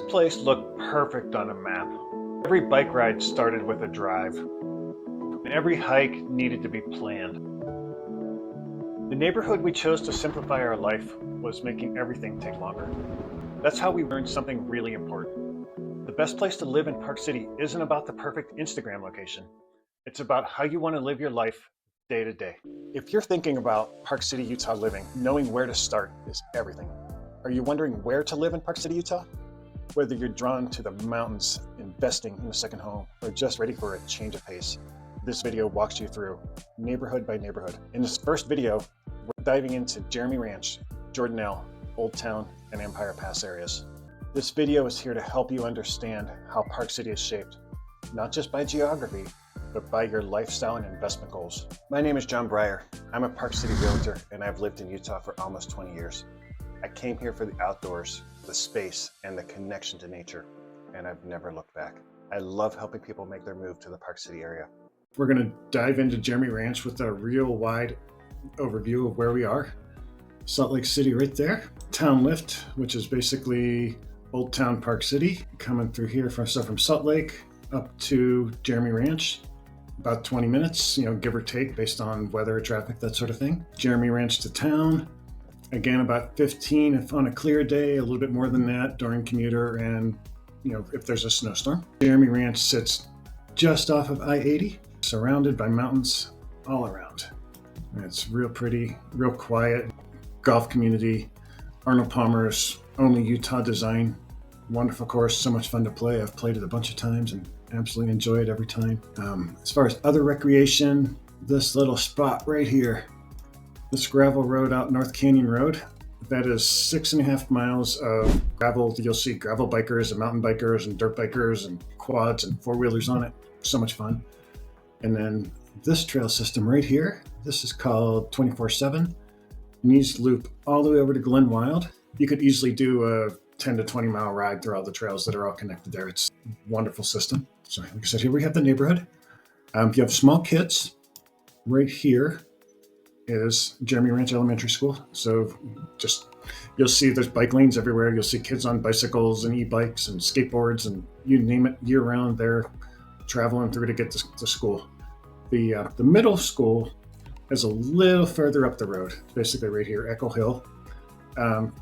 place looked perfect on a map. Every bike ride started with a drive, and every hike needed to be planned. The neighborhood we chose to simplify our life was making everything take longer. That's how we learned something really important. The best place to live in Park City isn't about the perfect Instagram location. It's about how you want to live your life day to day. If you're thinking about Park City, Utah living, knowing where to start is everything. Are you wondering where to live in Park City, Utah? Whether you're drawn to the mountains, investing in a second home, or just ready for a change of pace, this video walks you through neighborhood by neighborhood. In this first video, we're diving into Jeremy Ranch, Jordanelle, Old Town, and Empire Pass areas. This video is here to help you understand how Park City is shaped, not just by geography, but by your lifestyle and investment goals. My name is John Breyer. I'm a Park City realtor, and I've lived in Utah for almost 20 years. I came here for the outdoors, the space, and the connection to nature, and I've never looked back. I love helping people make their move to the Park City area. We're gonna dive into Jeremy Ranch with a real wide overview of where we are. Salt Lake City right there. Town Lift, which is basically Old Town Park City. Coming through here from Salt Lake up to Jeremy Ranch. About 20 minutes, give or take based on weather, traffic, that sort of thing. Jeremy Ranch to town. Again, about 15 if on a clear day, a little bit more than that during commuter and, if there's a snowstorm. Jeremy Ranch sits just off of I-80, surrounded by mountains all around. And it's real pretty, real quiet. Golf community, Arnold Palmer's only Utah design. Wonderful course, so much fun to play. I've played it a bunch of times and absolutely enjoy it every time. As far as other recreation, this little spot right here, this gravel road out North Canyon Road, that is 6.5 miles of gravel. You'll see gravel bikers and mountain bikers and dirt bikers and quads and four-wheelers on it. So much fun. And then this trail system right here, this is called 24/7. These loop all the way over to Glen Wild. You could easily do a 10 to 20 mile ride through all the trails that are all connected there. It's a wonderful system. So like I said, here we have the neighborhood. If you have small kids, right here is Jeremy Ranch Elementary School. So you'll see there's bike lanes everywhere. You'll see kids on bicycles and e-bikes and skateboards and you name it, year round they're traveling through to get to school. The middle school is a little further up the road, basically right here, Echo Hill.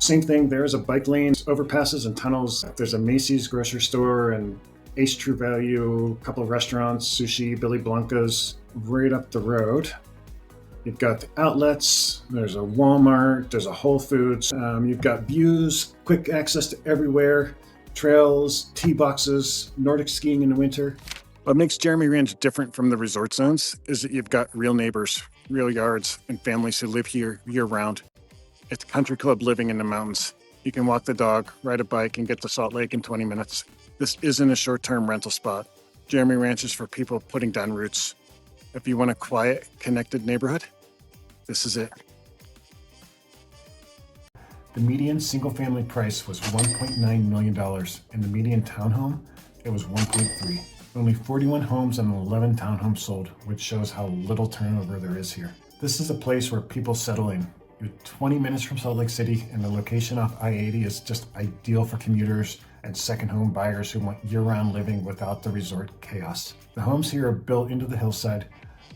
Same thing, there's a bike lane, overpasses and tunnels. There's a Macy's grocery store and Ace True Value, a couple of restaurants, sushi, Billy Blanca's right up the road. You've got the outlets, there's a Walmart, there's a Whole Foods. You've got views, quick access to everywhere, trails, tee boxes, Nordic skiing in the winter. What makes Jeremy Ranch different from the resort zones is that you've got real neighbors, real yards, and families who live here year-round. It's country club living in the mountains. You can walk the dog, ride a bike, and get to Salt Lake in 20 minutes. This isn't a short-term rental spot. Jeremy Ranch is for people putting down roots. If you want a quiet, connected neighborhood, this is it. The median single-family price was $1.9 million, and the median townhome, it was $1.3. Only 41 homes and 11 townhomes sold, which shows how little turnover there is here. This is a place where people settle in. You're 20 minutes from Salt Lake City, and the location off I-80 is just ideal for commuters and second home buyers who want year-round living without the resort chaos. The homes here are built into the hillside,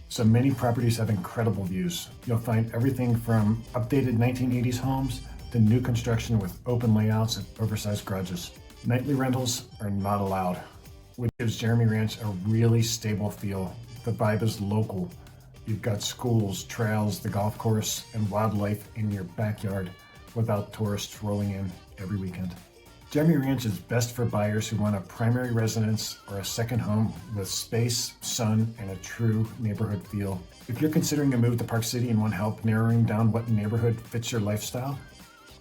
so many properties have incredible views. You'll find everything from updated 1980s homes to new construction with open layouts and oversized garages. Nightly rentals are not allowed, which gives Jeremy Ranch a really stable feel. The vibe is local. You've got schools, trails, the golf course, and wildlife in your backyard without tourists rolling in every weekend. Jeremy Ranch is best for buyers who want a primary residence or a second home with space, sun, and a true neighborhood feel. If you're considering a move to Park City and want help narrowing down what neighborhood fits your lifestyle,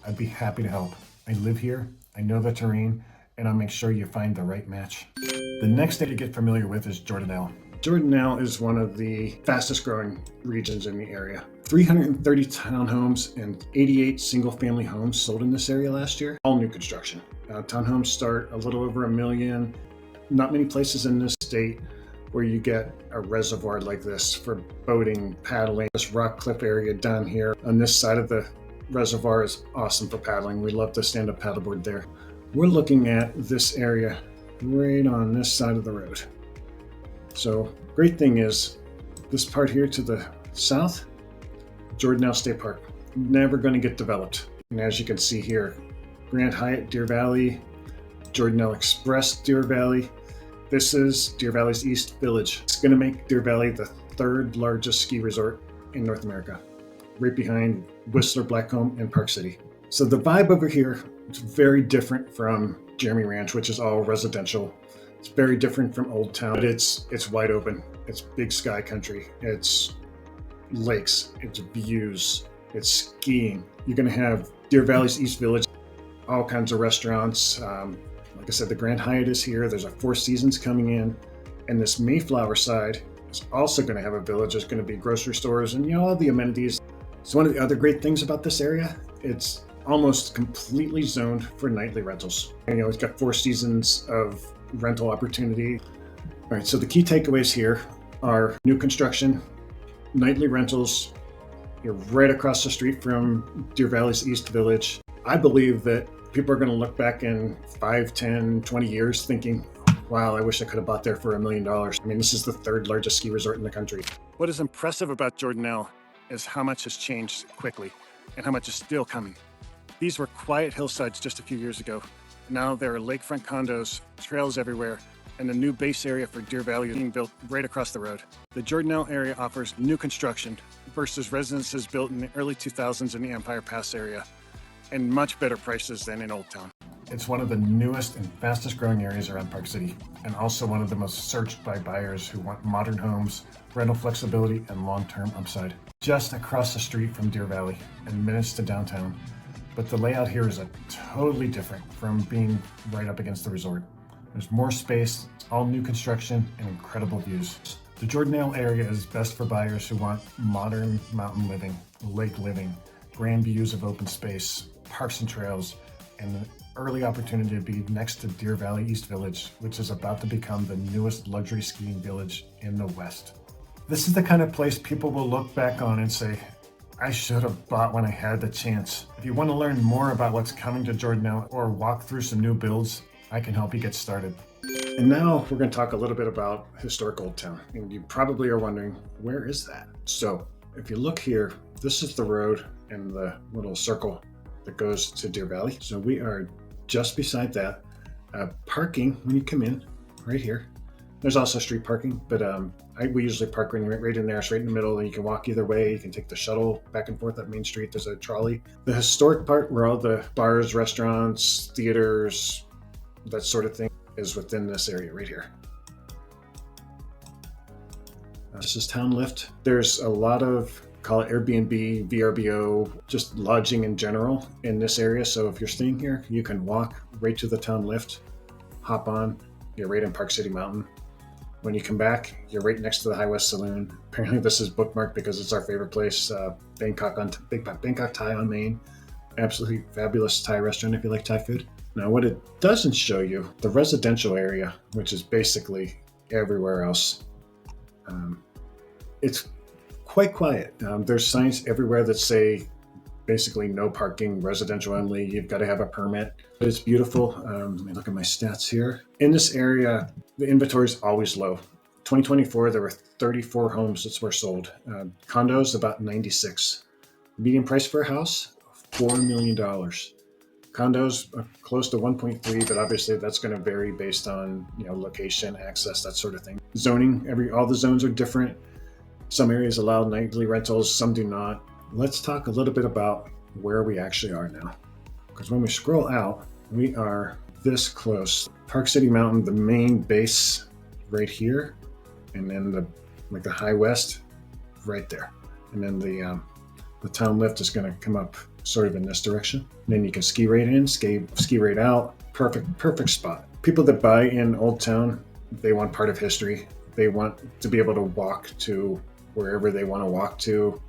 I'd be happy to help. I live here, I know the terrain, and I'll make sure you find the right match. The next thing to get familiar with is Jordanelle. Jordanelle is one of the fastest growing regions in the area. 330 townhomes and 88 single family homes sold in this area last year, all new construction. Townhomes start a little over $1 million. Not many places in this state where you get a reservoir like this for boating, paddling. This rock cliff area down here on this side of the reservoir is awesome for paddling. We love to stand up paddleboard there. We're looking at this area right on this side of the road. So great thing is this part here to the south, Jordanelle State Park, never going to get developed. And as you can see here, Grand Hyatt Deer Valley, Jordanelle Express Deer Valley. This is Deer Valley's East Village. It's going to make Deer Valley the third largest ski resort in North America, right behind Whistler, Blackcomb, and Park City. So the vibe over here is very different from Jeremy Ranch, which is all residential. It's very different from Old Town, but it's wide open. It's big sky country. It's lakes, it's views, it's skiing. You're going to have Deer Valley's East Village, all kinds of restaurants. Like I said, the Grand Hyatt is here. There's a Four Seasons coming in. And this Mayflower side is also going to have a village. There's going to be grocery stores and all the amenities. So one of the other great things about this area, it's almost completely zoned for nightly rentals. It's got 4 seasons of rental opportunity. All right, so the key takeaways here are new construction, nightly rentals. You're right across the street from Deer Valley's East Village. I believe that people are going to look back in 5, 10, 20 years thinking, wow, I wish I could have bought there for $1 million. I mean, this is the third largest ski resort in the country. What is impressive about Jordanelle is how much has changed quickly and how much is still coming. These were quiet hillsides just a few years ago. Now there are lakefront condos, trails everywhere, and a new base area for Deer Valley is being built right across the road. The Jordanelle area offers new construction versus residences built in the early 2000s in the Empire Pass area, and much better prices than in Old Town. It's one of the newest and fastest growing areas around Park City, and also one of the most searched by buyers who want modern homes, rental flexibility, and long-term upside. Just across the street from Deer Valley and minutes to downtown, but the layout here is totally different from being right up against the resort. There's more space, all new construction, and incredible views. The Jordanelle area is best for buyers who want modern mountain living, lake living, grand views of open space, parks and trails, and an early opportunity to be next to Deer Valley East Village, which is about to become the newest luxury skiing village in the West. This is the kind of place people will look back on and say, I should have bought when I had the chance. If you want to learn more about what's coming to Jordanelle or walk through some new builds, I can help you get started. And now we're going to talk a little bit about historic Old Town. And you probably are wondering, where is that? So if you look here, this is the road and the little circle that goes to Deer Valley. So we are just beside that. Parking, when you come in, right here. There's also street parking, but we usually park right in there. It's right in the middle, and you can walk either way. You can take the shuttle back and forth up Main Street. There's a trolley. The historic part, where all the bars, restaurants, theaters, that sort of thing, is within this area right here. This is Town Lift. There's a lot of, call it Airbnb, VRBO, just lodging in general in this area. So if you're staying here, you can walk right to the Town Lift, hop on, you're right in Park City Mountain. When you come back, you're right next to the High West Saloon. Apparently this is bookmarked because it's our favorite place, Bangkok Thai on Main. Absolutely fabulous Thai restaurant if you like Thai food. Now what it doesn't show you, the residential area, which is basically everywhere else, it's quite quiet. There's signs everywhere that say basically no parking, residential only, you've got to have a permit. But it's beautiful. Let me look at my stats here. In this area, the inventory is always low. 2024, there were 34 homes that were sold. Condos, about 96. Median price for a house, $4 million. Condos are close to 1.3, but obviously that's going to vary based on location, access, that sort of thing. Zoning, all the zones are different. Some areas allow nightly rentals, some do not. Let's talk a little bit about where we actually are now. Because when we scroll out, we are this close. Park City Mountain, the main base right here, and then the High West right there. And then the Town Lift is going to come up sort of in this direction. And then you can ski right in, ski right out. Perfect spot. People that buy in Old Town, they want part of history. They want to be able to walk to wherever they want to walk to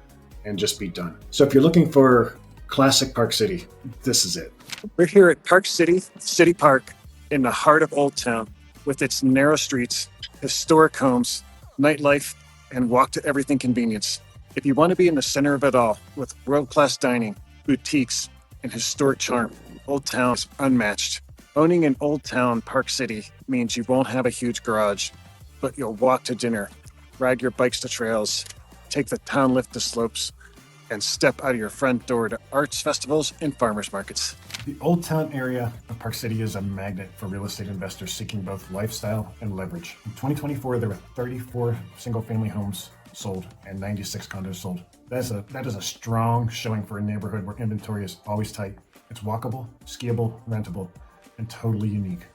and just be done. So if you're looking for classic Park City, this is it. We're here at Park City, City Park, in the heart of Old Town, with its narrow streets, historic homes, nightlife, and walk-to-everything convenience. If you want to be in the center of it all, with world-class dining, boutiques, and historic charm, Old Town is unmatched. Owning an Old Town Park City means you won't have a huge garage, but you'll walk to dinner, ride your bikes to trails, take the town lift to slopes, and step out of your front door to arts festivals and farmers markets. The Old Town area of Park City is a magnet for real estate investors seeking both lifestyle and leverage. In 2024, there were 34 single-family homes sold and 96 condos sold. That is a strong showing for a neighborhood where inventory is always tight. It's walkable, skiable, rentable, and totally unique.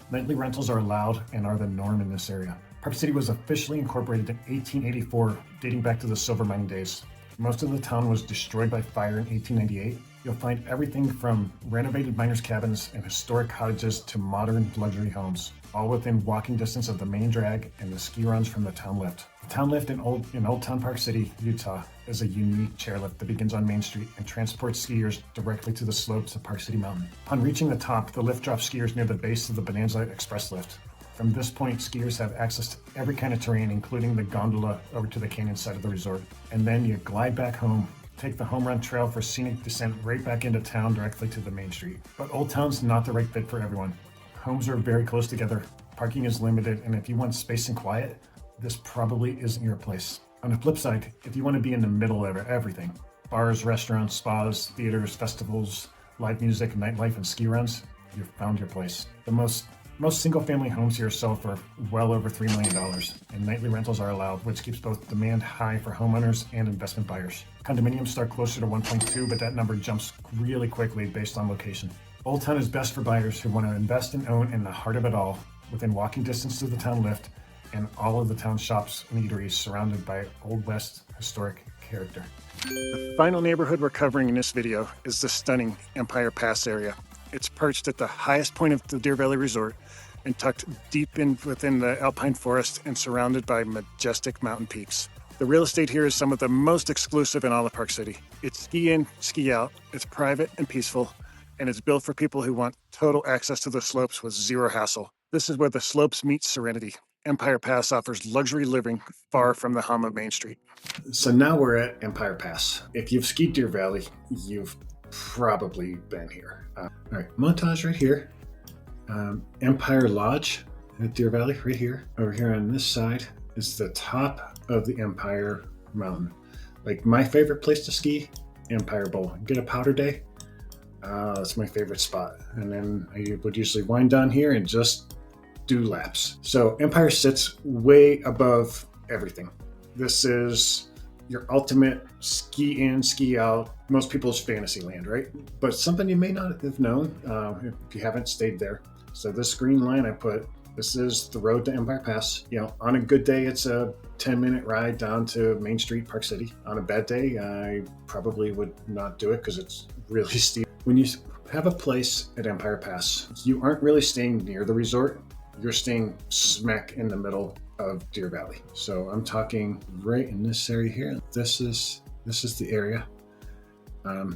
Nightly rentals are allowed and are the norm in this area. Park City was officially incorporated in 1884, dating back to the silver mining days. Most of the town was destroyed by fire in 1898. You'll find everything from renovated miners' cabins and historic cottages to modern luxury homes, all within walking distance of the main drag and the ski runs from the town lift. The town lift in Old Town Park City, Utah, is a unique chairlift that begins on Main Street and transports skiers directly to the slopes of Park City Mountain. Upon reaching the top, the lift drops skiers near the base of the Bonanza Express lift. From this point, skiers have access to every kind of terrain, including the gondola over to the canyon side of the resort. And then you glide back home, take the home run trail for scenic descent right back into town directly to the main street. But Old Town's not the right fit for everyone. Homes are very close together, parking is limited, and if you want space and quiet, this probably isn't your place. On the flip side, if you want to be in the middle of everything, bars, restaurants, spas, theaters, festivals, live music, nightlife, and ski runs, you've found your place. Most single-family homes here sell for well over $3 million, and nightly rentals are allowed, which keeps both demand high for homeowners and investment buyers. Condominiums start closer to 1.2, but that number jumps really quickly based on location. Old Town is best for buyers who want to invest and own in the heart of it all, within walking distance to the town lift, and all of the town shops and eateries surrounded by Old West historic character. The final neighborhood we're covering in this video is the stunning Empire Pass area. It's perched at the highest point of the Deer Valley Resort and tucked deep in within the alpine forest and surrounded by majestic mountain peaks. The real estate here is some of the most exclusive in all of Park City. It's ski in, ski out, it's private and peaceful, and it's built for people who want total access to the slopes with zero hassle. This is where the slopes meet serenity. Empire Pass offers luxury living far from the hum of Main Street. So now we're at Empire Pass. If you've skied Deer Valley, you've probably been here. All right, montage right here. Empire Lodge at Deer Valley, right here. Over here on this side is the top of the Empire Mountain. Like my favorite place to ski, Empire Bowl. Get a powder day. That's my favorite spot. And then I would usually wind down here and just do laps. So Empire sits way above everything. This is your ultimate ski in, ski out, most people's fantasy land, right? But something you may not have known if you haven't stayed there. So this green line I put, this is the road to Empire Pass. You know, on a good day, it's a 10-minute ride down to Main Street, Park City. On a bad day, I probably would not do it because it's really steep. When you have a place at Empire Pass, you aren't really staying near the resort. You're staying smack in the middle of Deer Valley. So I'm talking right in this area here. This is the area.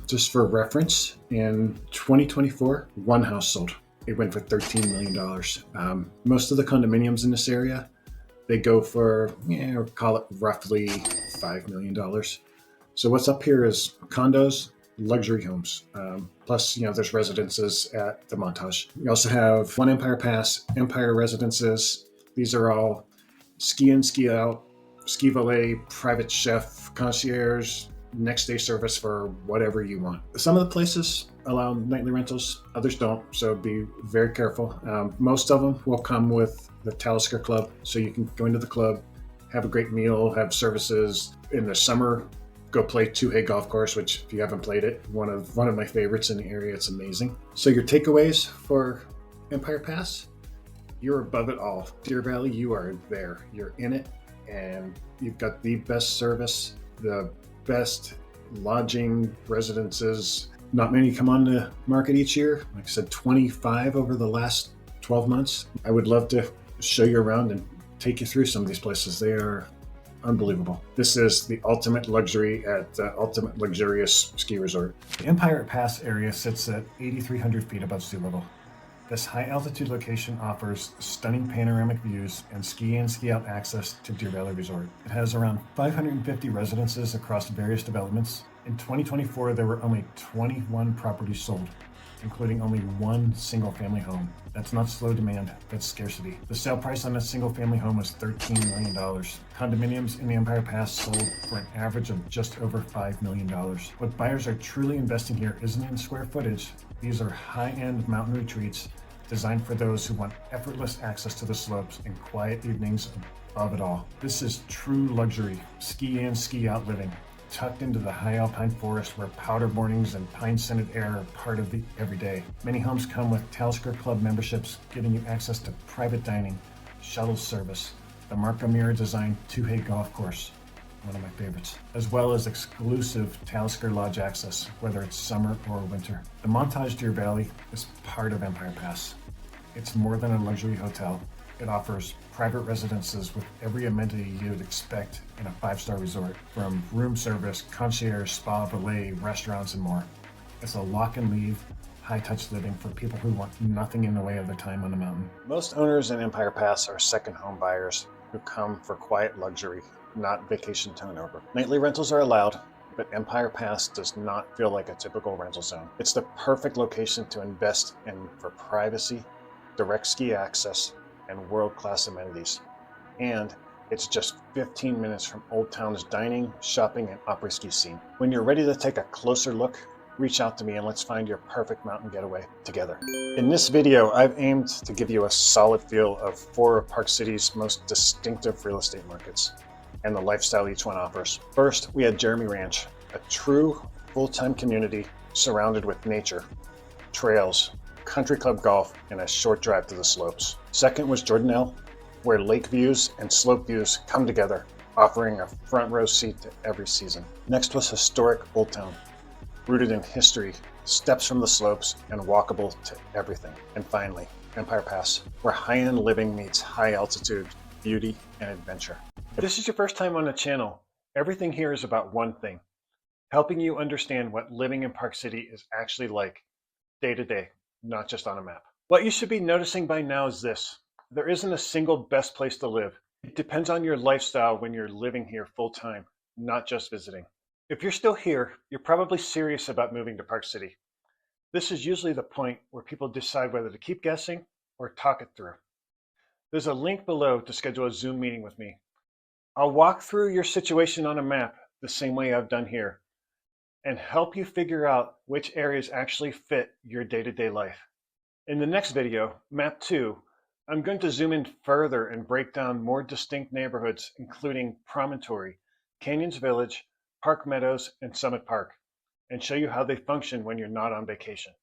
Just for reference, in 2024, one house sold. It went for $13 million. Most of the condominiums in this area, they go for, call it roughly $5 million. So what's up here is condos, luxury homes. Plus, there's residences at the montage. We also have one Empire Pass, Empire Residences. These are all ski in, ski out, ski valet, private chef, concierge, next day service for whatever you want. Some of the places allow nightly rentals, others don't, so be very careful. Most of them will come with the Talisker Club, so you can go into the club, have a great meal, have services. In the summer, go play Two-Hay Golf Course, which if you haven't played it, one of my favorites in the area. It's amazing. So your takeaways for Empire Pass, you're above it all. Deer Valley, you are there. You're in it, and you've got the best service, the best lodging, residences. Not many come on the market each year. Like I said, 25 over the last 12 months. I would love to show you around and take you through some of these places. They are unbelievable. This is the ultimate luxury at the ultimate luxurious ski resort. The Empire Pass area sits at 8,300 feet above sea level. This high altitude location offers stunning panoramic views and ski in, ski out access to Deer Valley Resort. It has around 550 residences across various developments. In 2024, there were only 21 properties sold. including only one single family home. That's not slow demand, that's scarcity. The sale price on a single family home was $13 million. Condominiums in the Empire Pass sold for an average of just over $5 million. What buyers are truly investing here isn't in square footage. These are high-end mountain retreats designed for those who want effortless access to the slopes and quiet evenings above it all. This is true luxury, ski in, ski out living, tucked into the high alpine forest where powder mornings and pine-scented air are part of the everyday. Many homes come with Talisker Club memberships, giving you access to private dining, shuttle service, the Marco Mira designed two-hay golf course, one of my favorites, as well as exclusive Talisker Lodge access, whether it's summer or winter. The Montage Deer Valley is part of Empire Pass. It's more than a luxury hotel. It offers private residences with every amenity you'd expect in a five-star resort, from room service, concierge, spa, valet, restaurants, and more. It's a lock and leave, high-touch living for people who want nothing in the way of their time on the mountain. Most owners in Empire Pass are second home buyers who come for quiet luxury, not vacation turnover. Nightly rentals are allowed, but Empire Pass does not feel like a typical rental zone. It's the perfect location to invest in for privacy, direct ski access, and world-class amenities. And it's just 15 minutes from Old Town's dining, shopping, and après-ski scene. When you're ready to take a closer look, reach out to me and let's find your perfect mountain getaway together. In this video, I've aimed to give you a solid feel of 4 of Park City's most distinctive real estate markets and the lifestyle each one offers. First, we had Jeremy Ranch, a true full-time community surrounded with nature, trails, country club golf, and a short drive to the slopes. Second was Jordanelle, where lake views and slope views come together, offering a front row seat to every season. Next was historic Old Town, rooted in history, steps from the slopes, and walkable to everything. And finally, Empire Pass, where high-end living meets high altitude, beauty, and adventure. If this is your first time on the channel, everything here is about one thing: helping you understand what living in Park City is actually like day to day, not just on a map. What you should be noticing by now is this: there isn't a single best place to live. It depends on your lifestyle when you're living here full time, not just visiting. If you're still here, you're probably serious about moving to Park City. This is usually the point where people decide whether to keep guessing or talk it through. There's a link below to schedule a Zoom meeting with me. I'll walk through your situation on a map the same way I've done here and help you figure out which areas actually fit your day-to-day life. In the next video, Map 2, I'm going to zoom in further and break down more distinct neighborhoods, including Promontory, Canyons Village, Park Meadows, and Summit Park, and show you how they function when you're not on vacation.